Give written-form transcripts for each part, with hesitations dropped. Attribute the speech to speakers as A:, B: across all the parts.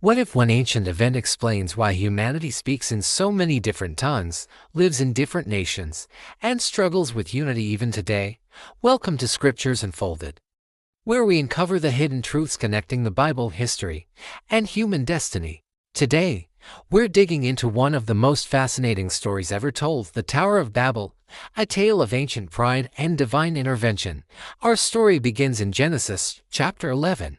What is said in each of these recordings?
A: What if one ancient event explains why humanity speaks in so many different tongues, lives in different nations, and struggles with unity even today? Welcome to Scriptures Unfolded, where we uncover the hidden truths connecting the Bible, history, and human destiny. Today, we're digging into one of the most fascinating stories ever told, the Tower of Babel, a tale of ancient pride and divine intervention. Our story begins in Genesis chapter 11.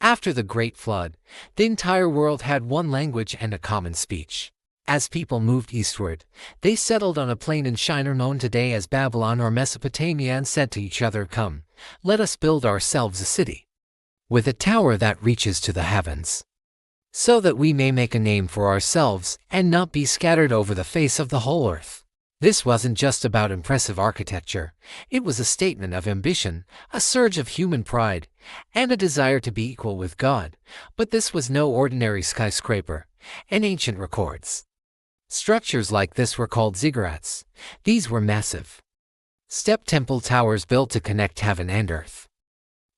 A: After the Great Flood, the entire world had one language and a common speech. As people moved eastward, they settled on a plain in Shinar known today as Babylon or Mesopotamia and said to each other, "Come, let us build ourselves a city with a tower that reaches to the heavens, so that we may make a name for ourselves and not be scattered over the face of the whole earth." This wasn't just about impressive architecture. It was a statement of ambition, a surge of human pride, and a desire to be equal with God. But this was no ordinary skyscraper. In ancient records, structures like this were called ziggurats. These were massive step temple towers built to connect heaven and earth,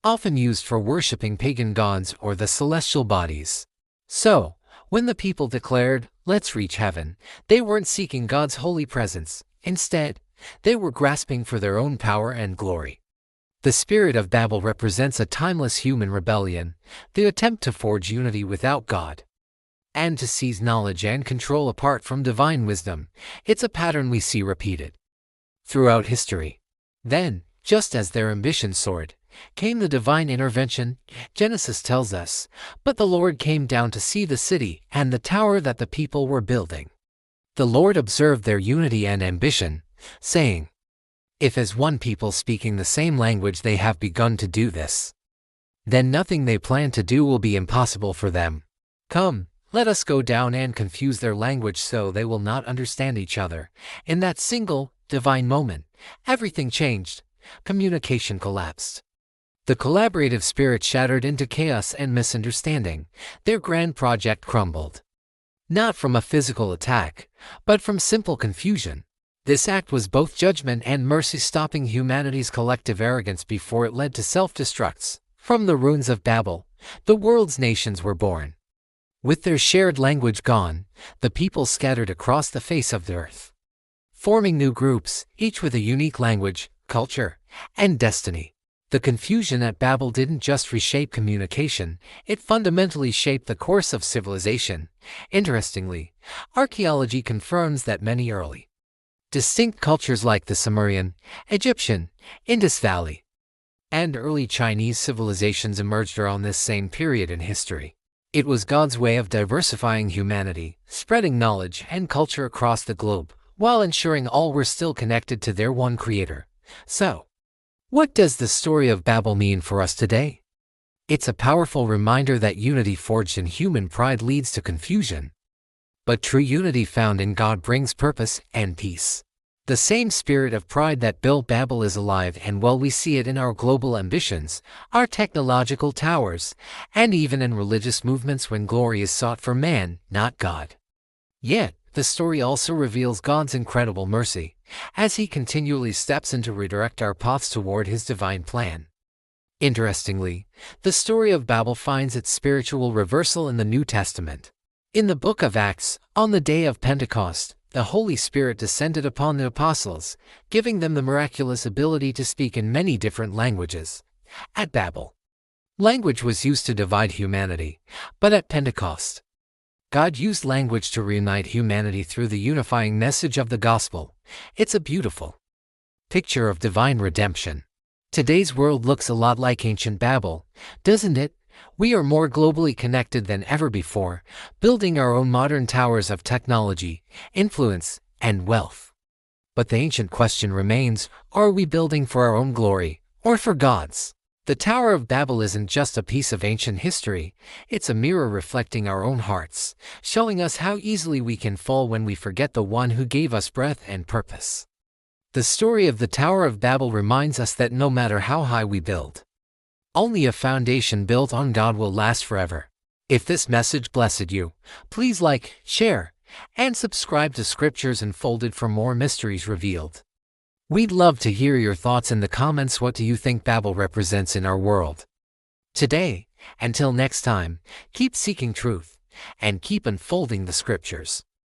A: often used for worshipping pagan gods or the celestial bodies. So, when the people declared, "Let's reach heaven," they weren't seeking God's holy presence. Instead, they were grasping for their own power and glory. The spirit of Babel represents a timeless human rebellion, the attempt to forge unity without God, and to seize knowledge and control apart from divine wisdom. It's a pattern we see repeated throughout history. Then, just as their ambition soared, came the divine intervention. Genesis tells us, "But the Lord came down to see the city and the tower that the people were building. The Lord observed their unity and ambition, saying, 'If as one people speaking the same language they have begun to do this, then nothing they plan to do will be impossible for them. Come, let us go down and confuse their language so they will not understand each other.'" In that single, divine moment, everything changed. Communication collapsed. The collaborative spirit shattered into chaos and misunderstanding. Their grand project crumbled, not from a physical attack, but from simple confusion. This act was both judgment and mercy, stopping humanity's collective arrogance before it led to self-destructs. From the ruins of Babel, the world's nations were born. With their shared language gone, the people scattered across the face of the earth, forming new groups, each with a unique language, culture, and destiny. The confusion at Babel didn't just reshape communication, it fundamentally shaped the course of civilization. Interestingly, archaeology confirms that many early, distinct cultures like the Sumerian, Egyptian, Indus Valley, and early Chinese civilizations emerged around this same period in history. It was God's way of diversifying humanity, spreading knowledge and culture across the globe, while ensuring all were still connected to their one Creator. So, what does the story of Babel mean for us today? It's a powerful reminder that unity forged in human pride leads to confusion, but true unity found in God brings purpose and peace. The same spirit of pride that built Babel is alive and well. We see it in our global ambitions, our technological towers, and even in religious movements when glory is sought for man, not God. Yet, the story also reveals God's incredible mercy, as He continually steps in to redirect our paths toward His divine plan. Interestingly, the story of Babel finds its spiritual reversal in the New Testament. In the book of Acts, on the day of Pentecost, the Holy Spirit descended upon the apostles, giving them the miraculous ability to speak in many different languages. At Babel, language was used to divide humanity, but at Pentecost, God used language to reunite humanity through the unifying message of the gospel. It's a beautiful picture of divine redemption. Today's world looks a lot like ancient Babel, doesn't it? We are more globally connected than ever before, building our own modern towers of technology, influence, and wealth. But the ancient question remains, are we building for our own glory, or for God's? The Tower of Babel isn't just a piece of ancient history, it's a mirror reflecting our own hearts, showing us how easily we can fall when we forget the one who gave us breath and purpose. The story of the Tower of Babel reminds us that no matter how high we build, only a foundation built on God will last forever. If this message blessed you, please like, share, and subscribe to Scriptures Unfolded for more mysteries revealed. We'd love to hear your thoughts in the comments. What do you think Babel represents in our world today? Until next time, keep seeking truth and keep unfolding the scriptures.